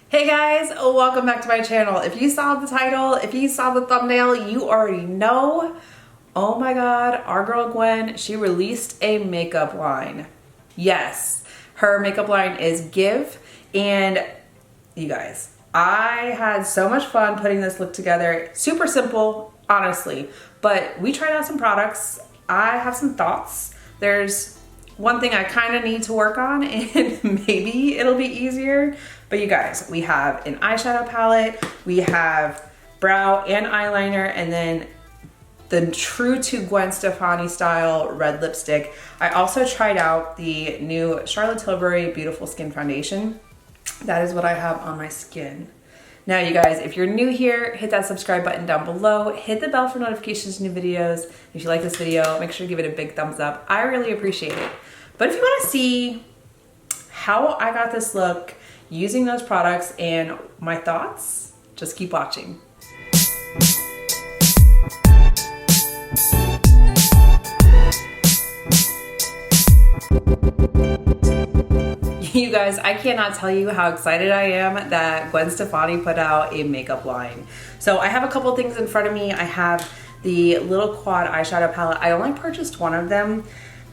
Hey guys, welcome back to my channel. If you saw the title, if you saw the thumbnail, you already know. Oh my god, our girl Gwen, she released a makeup line. Yes, her makeup line is 𝐬𝐓, and you guys, I had so much fun putting this look together. Super simple, honestly, but we tried out some products. I have some thoughts. There's one thing I kind of need to work on, and maybe it'll be easier. But you guys, we have an eyeshadow palette, we have brow and eyeliner, and then the true to Gwen Stefani style red lipstick. I also tried out the new Charlotte Tilbury Beautiful Skin Foundation. That is what I have on my skin. Now you guys, if you're new here, hit that subscribe button down below, hit the bell for notifications to new videos. If you like this video, make sure to give it a big thumbs up. I really appreciate it. But if you want to see how I got this look using those products and my thoughts, just keep watching. You guys, I cannot tell you how excited I am that Gwen Stefani put out a makeup line. So I have a couple things in front of me. I have the little quad eyeshadow palette. I only purchased one of them.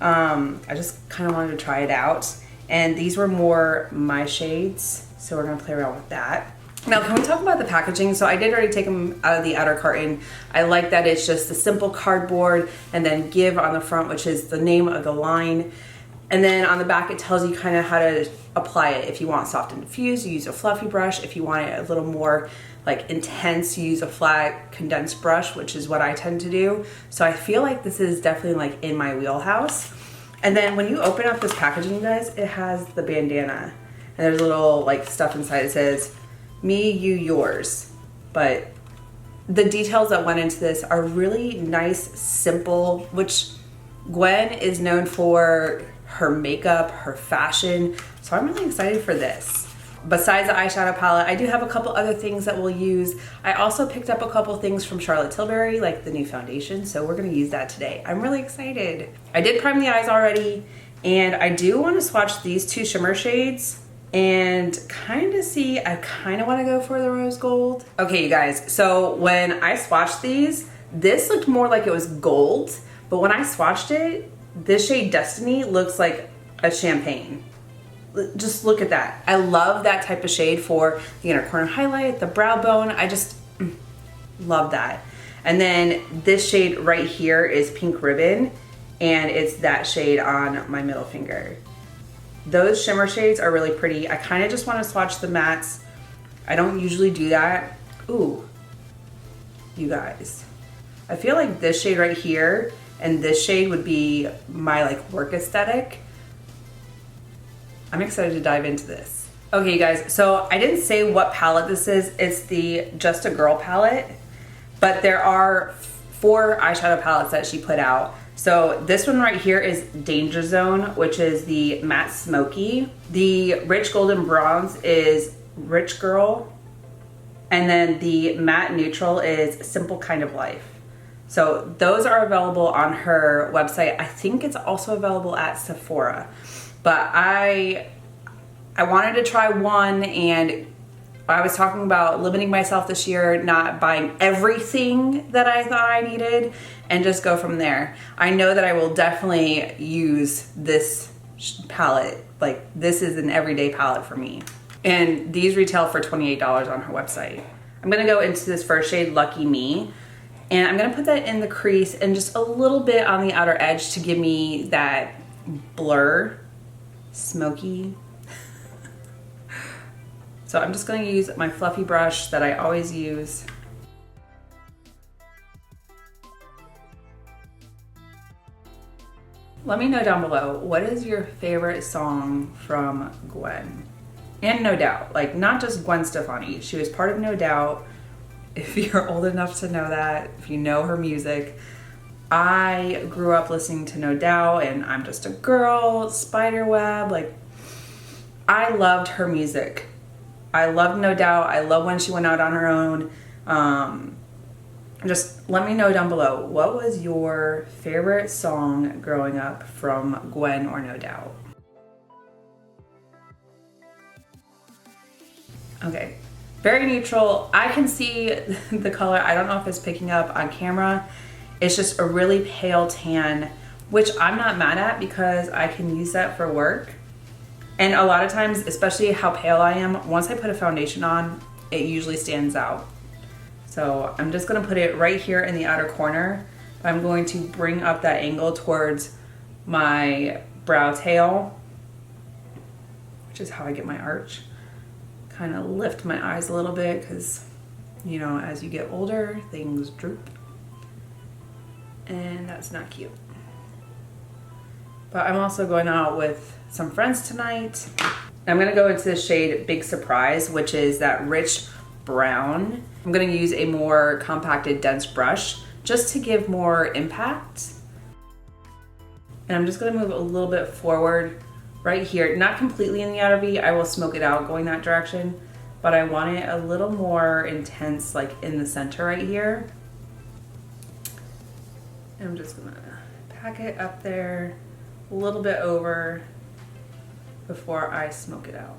I just kind of wanted to try it out. And these were more my shades, so we're gonna play around with that. Now, can we talk about the packaging? So I did already take them out of the outer carton. I like that it's just a simple cardboard and then 𝐬𝐓 on the front, which is the name of the line. And then on the back, it tells you kind of how to apply it. If you want soft and diffuse, you use a fluffy brush. If you want it a little more like intense, you use a flat condensed brush, which is what I tend to do. So I feel like this is definitely like in my wheelhouse. And then when you open up this packaging, you guys, it has the bandana. And there's little like stuff inside. It says, me, you, yours. But the details that went into this are really nice, simple, which Gwen is known for her makeup, her fashion. So I'm really excited for this. Besides the eyeshadow palette, I do have a couple other things that we'll use. I also picked up a couple things from Charlotte Tilbury, like the new foundation, so we're gonna use that today. I'm really excited. I did prime the eyes already, and I do wanna swatch these two shimmer shades and kind of see, I kind of wanna go for the rose gold. Okay, you guys, so when I swatched these, this looked more like it was gold, but when I swatched it, this shade Destiny looks like a champagne. Just look at that. I love that type of shade for the inner corner highlight, the brow bone. I just love that. And then this shade right here is Pink Ribbon, and it's that shade on my middle finger. Those shimmer shades are really pretty. I kind of just want to swatch the mattes. I don't usually do that. Ooh, you guys. I feel like this shade right here and this shade would be my like work aesthetic. I'm excited to dive into this. Okay, you guys, so I didn't say what palette this is. It's the Just a Girl palette, but there are 4 eyeshadow palettes that she put out. So this one right here is Danger Zone, which is the matte smoky. The rich golden bronze is Rich Girl, and then the matte neutral is Simple Kind of Life. So those are available on her website. I think it's also available at Sephora. But I wanted to try one, and I was talking about limiting myself this year, not buying everything that I thought I needed, and just go from there. I know that I will definitely use this palette. Like, this is an everyday palette for me. And these retail for $28 on her website. I'm gonna go into this first shade, Lucky Me, and I'm gonna put that in the crease and just a little bit on the outer edge to give me that blur. Smoky. So I'm just going to use my fluffy brush that I always use. Let me know down below, what is your favorite song from Gwen? And No Doubt, like not just Gwen Stefani. She was part of No Doubt. If you're old enough to know that, if you know her music, I grew up listening to No Doubt and I'm Just a Girl, Spiderweb, like I loved her music. I loved No Doubt. I love when she went out on her own. Just let me know down below, what was your favorite song growing up from Gwen or No Doubt? Okay, very neutral. I can see the color. I don't know if it's picking up on camera. It's just a really pale tan, which I'm not mad at because I can use that for work. And a lot of times, especially how pale I am, once I put a foundation on, it usually stands out. So I'm just gonna put it right here in the outer corner. I'm going to bring up that angle towards my brow tail, which is how I get my arch. Kind of lift my eyes a little bit because, you know, as you get older, things droop. And that's not cute. But I'm also going out with some friends tonight. I'm gonna go into the shade Big Surprise, which is that rich brown. I'm gonna use a more compacted, dense brush just to give more impact. And I'm just gonna move a little bit forward right here, not completely in the outer V. I will smoke it out going that direction, but I want it a little more intense, like in the center right here. And I'm just gonna pack it up there, a little bit over before I smoke it out.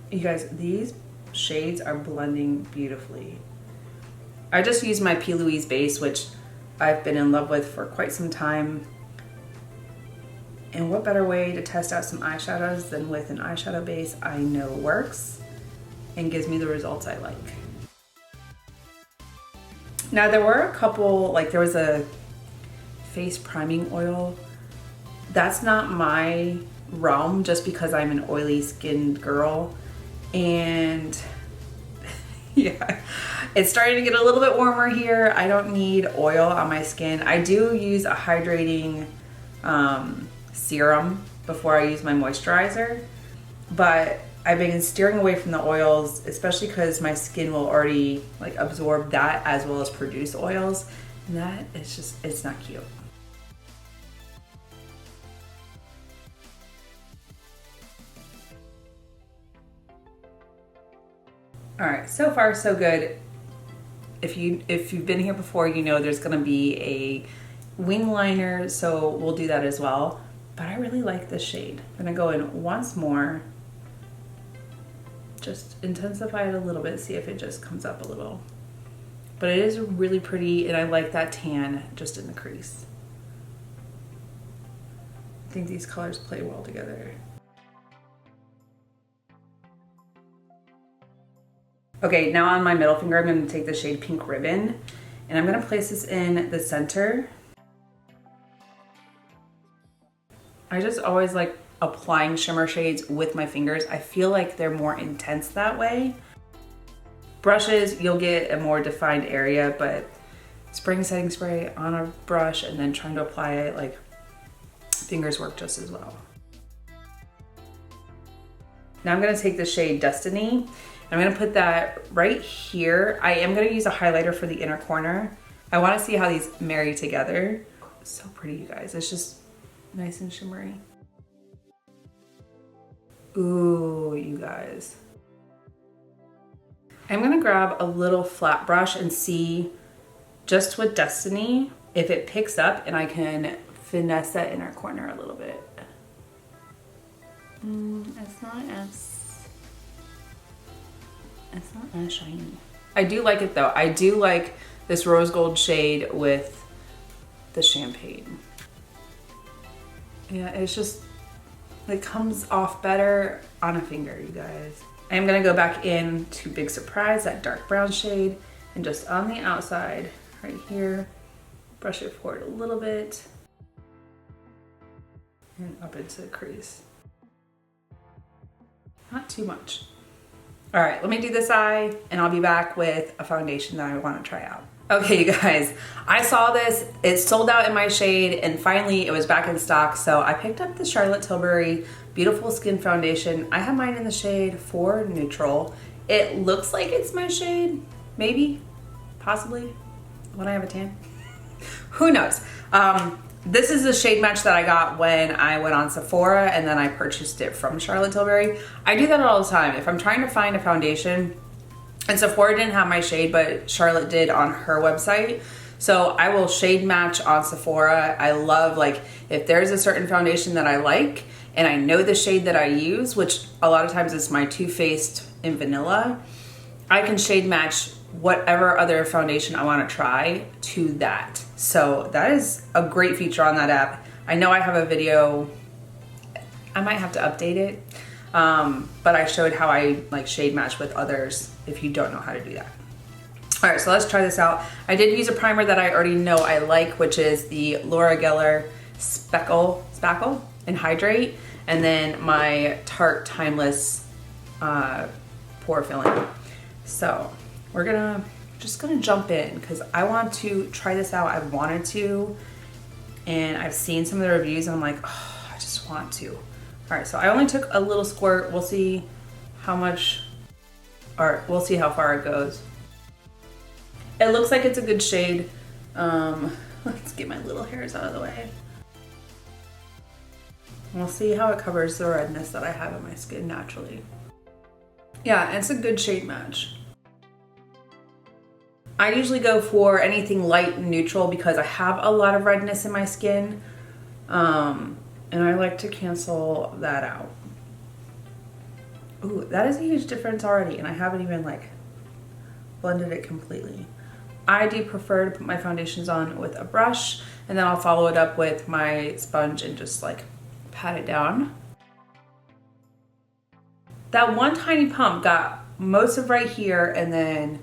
You guys, these shades are blending beautifully. I just used my P. Louise base, which I've been in love with for quite some time. And what better way to test out some eyeshadows than with an eyeshadow base I know works and gives me the results I like. Now there were a couple, like there was a face priming oil. That's not my realm just because I'm an oily skinned girl. And yeah, it's starting to get a little bit warmer here. I don't need oil on my skin. I do use a hydrating serum before I use my moisturizer, but I've been steering away from the oils, especially because my skin will already like absorb that as well as produce oils, and that is just, it's not cute. All right, so far so good. If you've been here before, you know there's gonna be a wing liner, so we'll do that as well. But I really like this shade. I'm gonna go in once more, just intensify it a little bit, see if it just comes up a little. But it is really pretty, and I like that tan just in the crease. I think these colors play well together. Okay, now on my middle finger, I'm gonna take the shade Pink Ribbon, and I'm gonna place this in the center. I just always like applying shimmer shades with my fingers. I feel like they're more intense that way. Brushes, you'll get a more defined area, but spraying setting spray on a brush and then trying to apply it, like fingers work just as well. Now I'm gonna take the shade Destiny. I'm gonna put that right here. I am gonna use a highlighter for the inner corner. I wanna see how these marry together. So pretty, you guys. It's just nice and shimmery. Ooh, you guys. I'm gonna grab a little flat brush and see just with Destiny if it picks up and I can finesse that inner corner a little bit. It's not as shiny. I do like it though. I do like this rose gold shade with the champagne. Yeah, it's just, it comes off better on a finger, you guys. I'm gonna go back in to Big Surprise, that dark brown shade, and just on the outside, right here, brush it forward a little bit, and up into the crease. Not too much. All right, let me do this eye, and I'll be back with a foundation that I wanna try out. Okay, you guys, I saw this, it sold out in my shade, and finally it was back in stock, so I picked up the Charlotte Tilbury Beautiful Skin Foundation. I have mine in the shade 4 Neutral. It looks like it's my shade, maybe, possibly, when I have a tan. Who knows? This is the shade match that I got when I went on Sephora, and then I purchased it from Charlotte Tilbury. I do that all the time. If I'm trying to find a foundation, and Sephora didn't have my shade, but Charlotte did on her website. So I will shade match on Sephora. I love, like, if there's a certain foundation that I like and I know the shade that I use, which a lot of times is my Too Faced in Vanilla, I can shade match whatever other foundation I want to try to that. So that is a great feature on that app. I know I have a video, I might have to update it, but I showed how I like shade match with others if you don't know how to do that. All right, so let's try this out. I did use a primer that I already know I like, which is the Laura Geller Spackle and Hydrate, and then my Tarte Timeless pore filling. So we're just gonna jump in because I want to try this out. I've wanted to, and I've seen some of the reviews and I'm like, oh, I just want to. All right, so I only took a little squirt. We'll see how much, or we'll see how far it goes. It looks like it's a good shade. Let's get my little hairs out of the way. We'll see how it covers the redness that I have in my skin naturally. Yeah, it's a good shade match. I usually go for anything light and neutral because I have a lot of redness in my skin. And I like to cancel that out. Ooh, that is a huge difference already, and I haven't even like blended it completely. I do prefer to put my foundations on with a brush, and then I'll follow it up with my sponge and just like pat it down. That one tiny pump got most of right here and then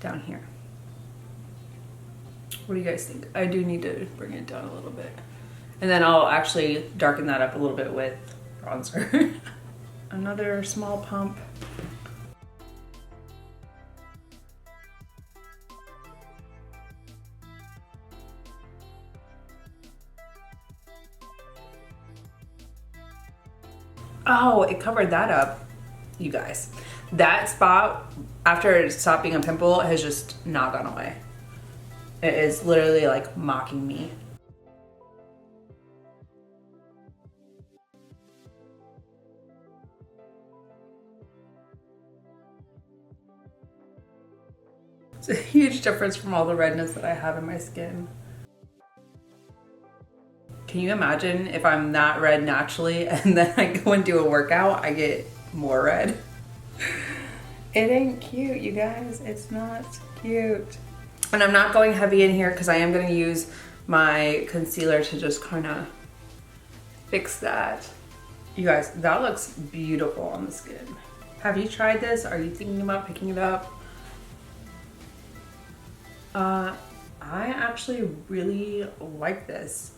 down here. What do you guys think? I do need to bring it down a little bit. And then I'll actually darken that up a little bit with bronzer. Another small pump. Oh, it covered that up, you guys. That spot, after it stopped being a pimple, has just not gone away. It is literally like mocking me. It's a huge difference from all the redness that I have in my skin. Can you imagine if I'm not red naturally and then I go and do a workout, I get more red? It ain't cute, you guys. It's not cute. And I'm not going heavy in here because I am going to use my concealer to just kind of fix that. You guys, that looks beautiful on the skin. Have you tried this? Are you thinking about picking it up? I actually really like this.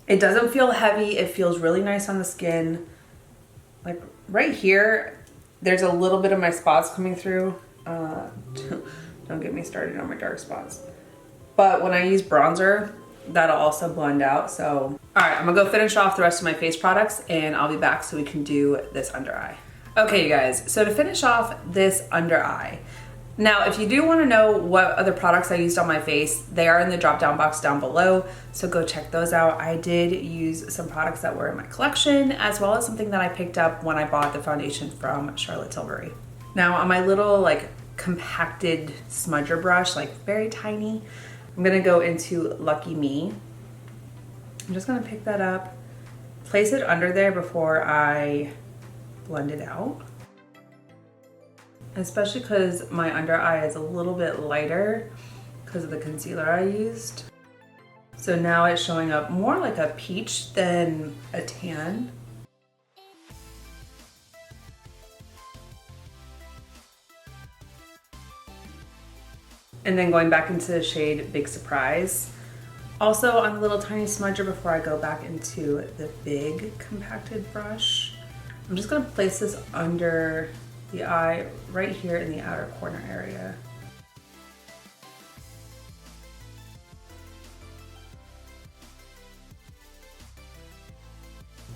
It doesn't feel heavy. It feels really nice on the skin. Like right here, there's a little bit of my spots coming through. Don't get me started on my dark spots. But when I use bronzer, that'll also blend out. So, all right, I'm gonna go finish off the rest of my face products and I'll be back so we can do this under eye. Okay, you guys, so to finish off this under eye, now, if you do want to know what other products I used on my face, they are in the drop down box down below, so go check those out. I did use some products that were in my collection, as well as something that I picked up when I bought the foundation from Charlotte Tilbury. Now, on my little like compacted smudger brush, like very tiny, I'm gonna go into Lucky Me. I'm just gonna pick that up, place it under there before I blend it out. Especially because my under eye is a little bit lighter because of the concealer I used. So now it's showing up more like a peach than a tan. And then going back into the shade Big Surprise. Also on the little tiny smudger before I go back into the big compacted brush. I'm just gonna place this under the eye right here in the outer corner area.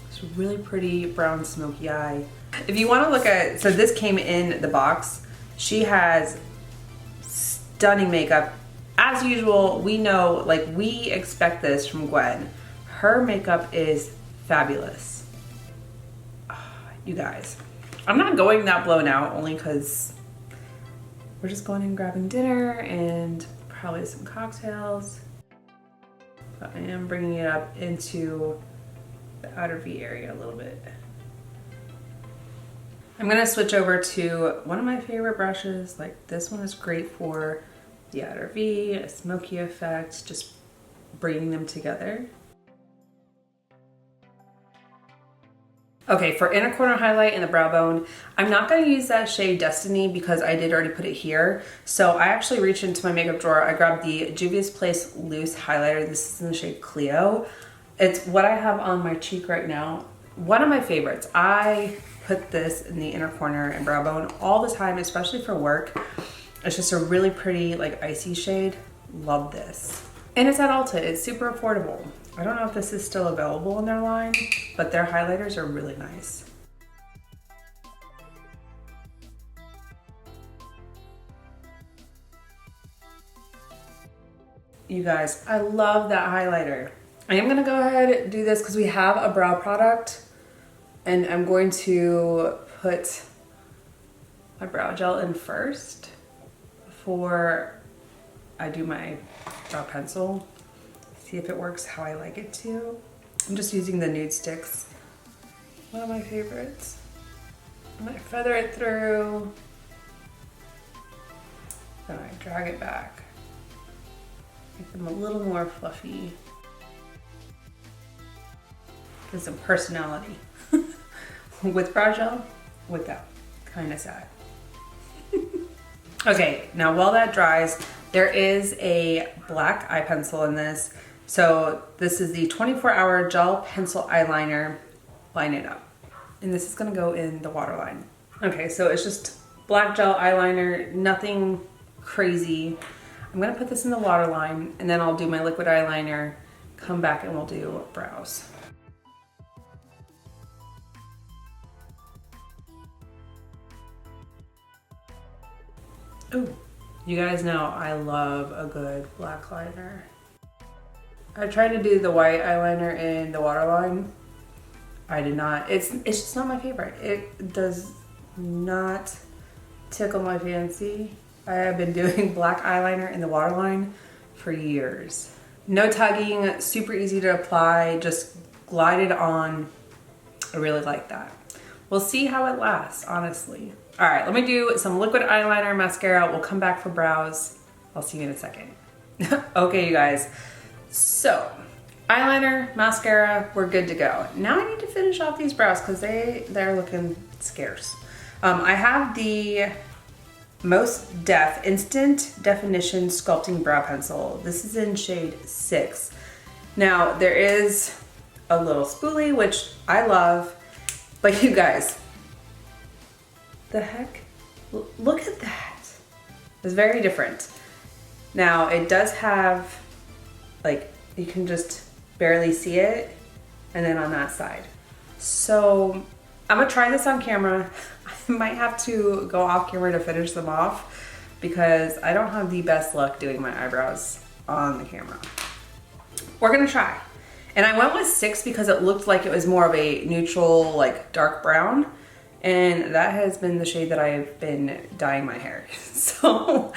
It's a really pretty brown smoky eye. If you want to look at, so this came in the box. She has stunning makeup. As usual, we know, like we expect this from Gwen. Her makeup is fabulous. You guys. I'm not going that blown out only because we're just going and grabbing dinner and probably some cocktails. But I am bringing it up into the outer V area a little bit. I'm gonna switch over to one of my favorite brushes. Like this one is great for the outer V, a smoky effect, just bringing them together. Okay, for inner corner highlight and the brow bone, I'm not gonna use that shade Destiny because I did already put it here. So I actually reached into my makeup drawer. I grabbed the Juvia's Place Loose Highlighter. This is in the shade Cleo. It's what I have on my cheek right now. One of my favorites. I put this in the inner corner and brow bone all the time, especially for work. It's just a really pretty, like, icy shade. Love this. And it's at Ulta. It's super affordable. I don't know if this is still available in their line, but their highlighters are really nice. You guys, I love that highlighter. I am gonna go ahead and do this because we have a brow product, and I'm going to put my brow gel in first before I do my brow pencil. See if it works how I like it to. I'm just using the nude sticks. One of my favorites. I'm gonna feather it through. Then I drag it back. Make them a little more fluffy. Give some personality. With brow gel, without. Kinda sad. Okay, now while that dries, there is a black eye pencil in this. So this is the 24-hour gel pencil eyeliner. Line it up. And this is gonna go in the waterline. Okay, so it's just black gel eyeliner, nothing crazy. I'm gonna put this in the waterline and then I'll do my liquid eyeliner, come back and we'll do brows. Ooh, you guys know I love a good black liner. I tried to do the white eyeliner in the waterline. I did not, it's just not my favorite. It does not tickle my fancy. I have been doing black eyeliner in the waterline for years. No tugging, super easy to apply, just glide it on. I really like that. We'll see how it lasts, honestly. All right, let me do some liquid eyeliner, mascara. We'll come back for brows. I'll see you in a second. Okay, you guys. So, eyeliner, mascara, we're good to go. Now I need to finish off these brows because they're looking scarce. I have the Most Def Instant Definition Sculpting Brow Pencil. This is in shade 6. Now, there is a little spoolie, which I love, but you guys, the heck? Look at that. It's very different. Now, it does have, like, you can just barely see it, and then on that side. So I'm gonna try this on camera. I might have to go off camera to finish them off because I don't have the best luck doing my eyebrows on the camera. We're gonna try. And I went with 6 because it looked like it was more of a neutral, like dark brown. And that has been the shade that I've been dyeing my hair. So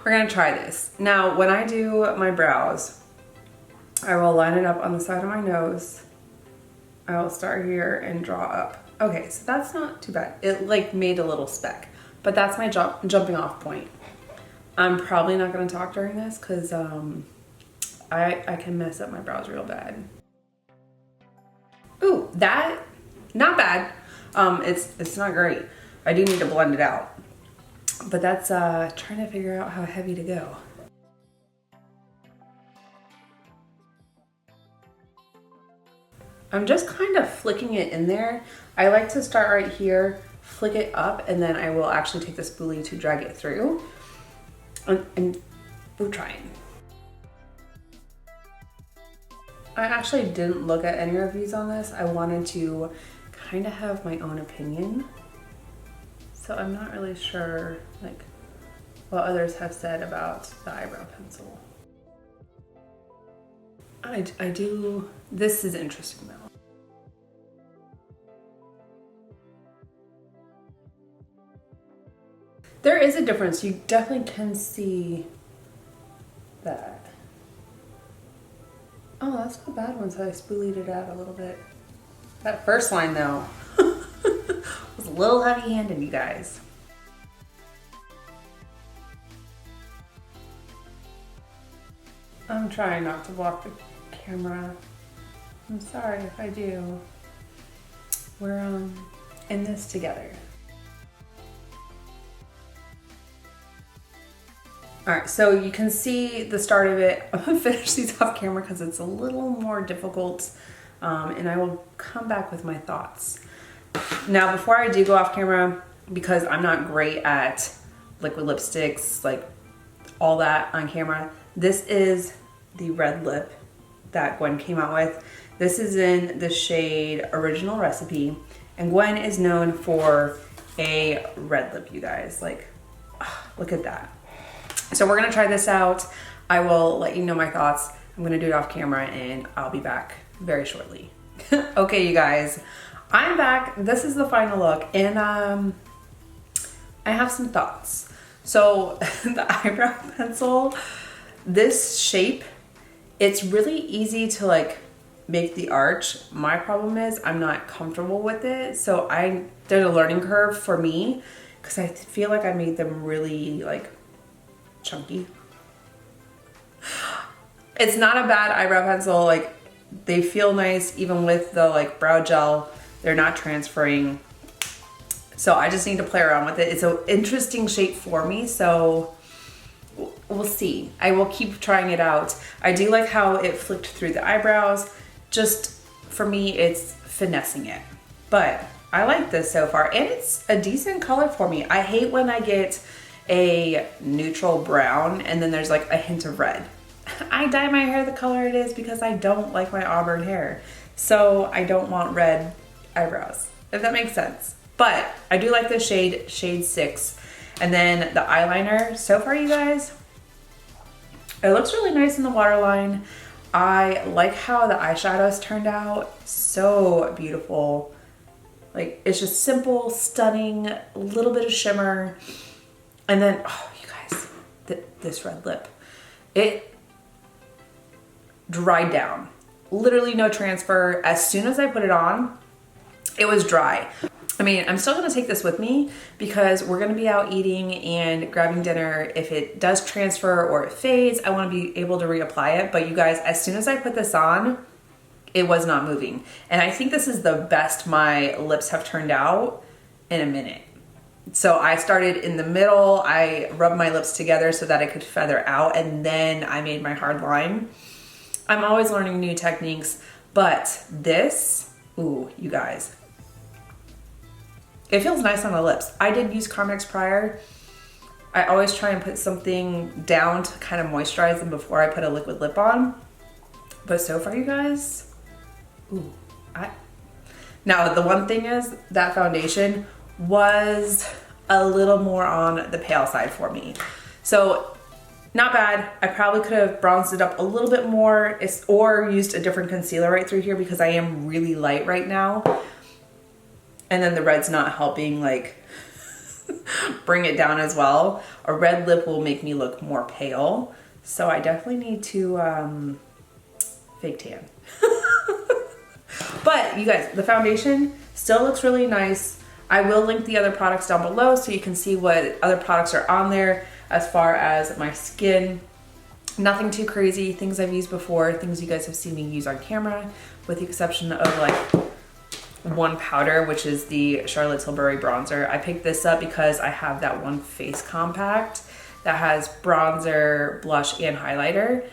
we're gonna try this. Now, when I do my brows, I will line it up on the side of my nose. I will start here and draw up. Okay, so that's not too bad. It like made a little speck, but that's my jumping off point. I'm probably not gonna talk during this because I can mess up my brows real bad. Ooh, that, not bad. It's not great. I do need to blend it out, but that's trying to figure out how heavy to go. I'm just kind of flicking it in there. I like to start right here, flick it up, and then I will actually take the spoolie to drag it through. And we're trying. I actually didn't look at any reviews on this. I wanted to kind of have my own opinion. So I'm not really sure like what others have said about the eyebrow pencil. I do, this is interesting though. There is a difference. You definitely can see that. Oh, that's not bad once I spoolied it out a little bit. That first line though was a little heavy-handed, you guys. I'm trying not to block the camera. I'm sorry if I do. We're in this together. All right, so you can see the start of it. I'm gonna finish these off camera because it's a little more difficult, and I will come back with my thoughts. Now, before I do go off camera, because I'm not great at liquid lipsticks, like all that on camera, this is the red lip that Gwen came out with. This is in the shade Original Recipe, and Gwen is known for a red lip, you guys. Like, look at that. So we're gonna try this out. I will let you know my thoughts. I'm gonna do it off camera and I'll be back very shortly. Okay, you guys, I'm back. This is the final look, and I have some thoughts. So the eyebrow pencil, this shape, it's really easy to like make the arch. My problem is I'm not comfortable with it. So I did a learning curve for me because I feel like I made them really like chunky. It's not a bad eyebrow pencil. Like, they feel nice even with the like brow gel. They're not transferring. So I just need to play around with it. It's an interesting shape for me, so we'll see. I will keep trying it out. I do like how it flicked through the eyebrows. Just for me, it's finessing it. But I like this so far, and it's a decent color for me. I hate when I get a neutral brown and then there's like a hint of red. I dye my hair the color it is because I don't like my auburn hair. So I don't want red eyebrows, if that makes sense. But I do like this shade, shade 6. And then the eyeliner, so far you guys, it looks really nice in the waterline. I like how the eyeshadows turned out, so beautiful. Like, it's just simple, stunning, a little bit of shimmer. And then, oh, you guys, this red lip, it dried down. Literally no transfer. As soon as I put it on, it was dry. I mean, I'm still gonna take this with me because we're gonna be out eating and grabbing dinner. If it does transfer or it fades, I wanna be able to reapply it. But you guys, as soon as I put this on, it was not moving. And I think this is the best my lips have turned out in a minute. So I started in the middle, I rubbed my lips together so that it could feather out, and then I made my hard line. I'm always learning new techniques, but this, ooh, you guys, it feels nice on the lips. I did use Carmex prior. I always try and put something down to kind of moisturize them before I put a liquid lip on. But so far, you guys, ooh, now the one thing is that foundation was a little more on the pale side for me. So not bad. I probably could have bronzed it up a little bit more or used a different concealer right through here because I am really light right now. And then the red's not helping like bring it down as well. A red lip will make me look more pale. So I definitely need to fake tan. But you guys, the foundation still looks really nice. I will link the other products down below so you can see what other products are on there as far as my skin. Nothing too crazy, things I've used before, things you guys have seen me use on camera, with the exception of like one powder, which is the Charlotte Tilbury bronzer. I picked this up because I have that one face compact that has bronzer, blush, and highlighter,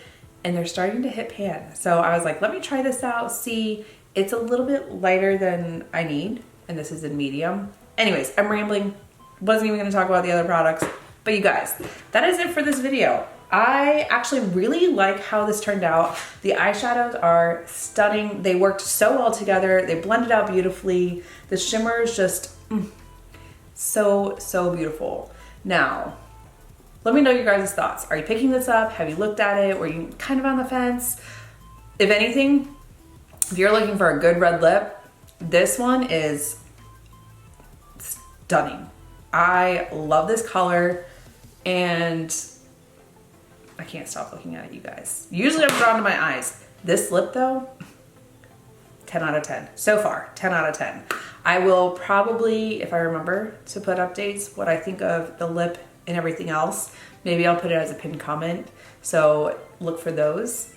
and they're starting to hit pan. So I was like, let me try this out, see. It's a little bit lighter than I need, and this is in medium. Anyways, I'm rambling. Wasn't even gonna talk about the other products. But you guys, that is it for this video. I actually really like how this turned out. The eyeshadows are stunning. They worked so well together. They blended out beautifully. The shimmer is just so beautiful. Now, let me know your guys' thoughts. Are you picking this up? Have you looked at it? Were you kind of on the fence? If anything, if you're looking for a good red lip, this one is stunning. I love this color and I can't stop looking at it, you guys. Usually I'm drawn to my eyes. This lip though, 10 out of 10. So far, 10 out of 10. I will probably, if I remember to put updates, what I think of the lip and everything else, maybe I'll put it as a pinned comment. So look for those.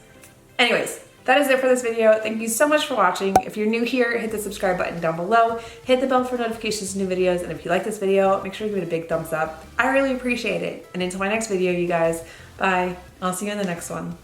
Anyways, that is it for this video. Thank you so much for watching. If you're new here, hit the subscribe button down below. Hit the bell for notifications of new videos. And if you like this video, make sure to give it a big thumbs up. I really appreciate it. And until my next video, you guys, bye. I'll see you in the next one.